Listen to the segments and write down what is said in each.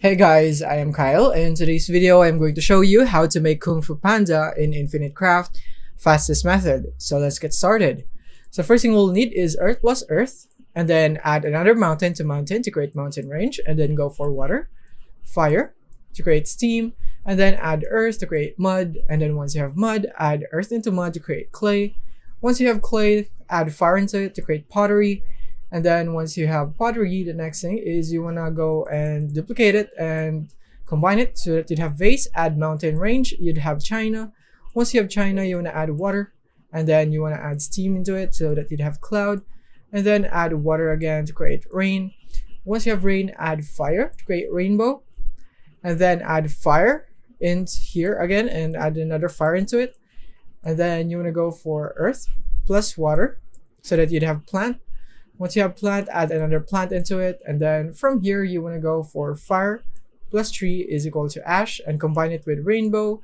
Hey guys, I am Kyle, and in today's video I'm going to show you how to make Kung Fu Panda in Infinite Craft fastest method. So let's get started. So first thing we'll need is earth plus earth, and then add another mountain to create mountain range, and then go for water, fire to create steam, and then add earth to create mud, and then once you have mud, add earth into mud to create clay. Once you have clay, add fire into it to create pottery. And then once you have pottery, the next thing is you want to go and duplicate it and combine it so that you'd have vase, add mountain range, you'd have China. Once you have China, you want to add water, and then you want to add steam into it so that you'd have cloud, and then add water again to create rain. Once you have rain, add fire to create rainbow, and then add fire in here again and add another fire into it. And then you want to go for earth plus water so that you'd have plant. Once you have plant, add another plant into it, and then from here you want to go for fire plus tree is equal to ash and combine it with rainbow,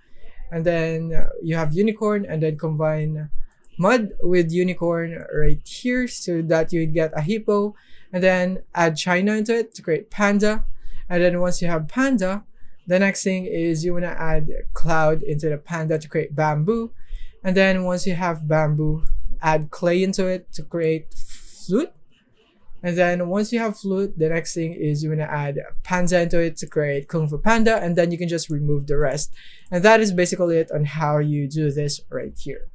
and then you have unicorn, and then combine mud with unicorn right here so that you get a hippo, and then add China into it to create panda. And then once you have panda, the next thing is you want to add cloud into the panda to create bamboo, and then once you have bamboo, add clay into it to create flute. And then once you have flute, the next thing is you want to add Panda into it to create Kung Fu Panda, and then you can just remove the rest. And that is basically it on how you do this right here.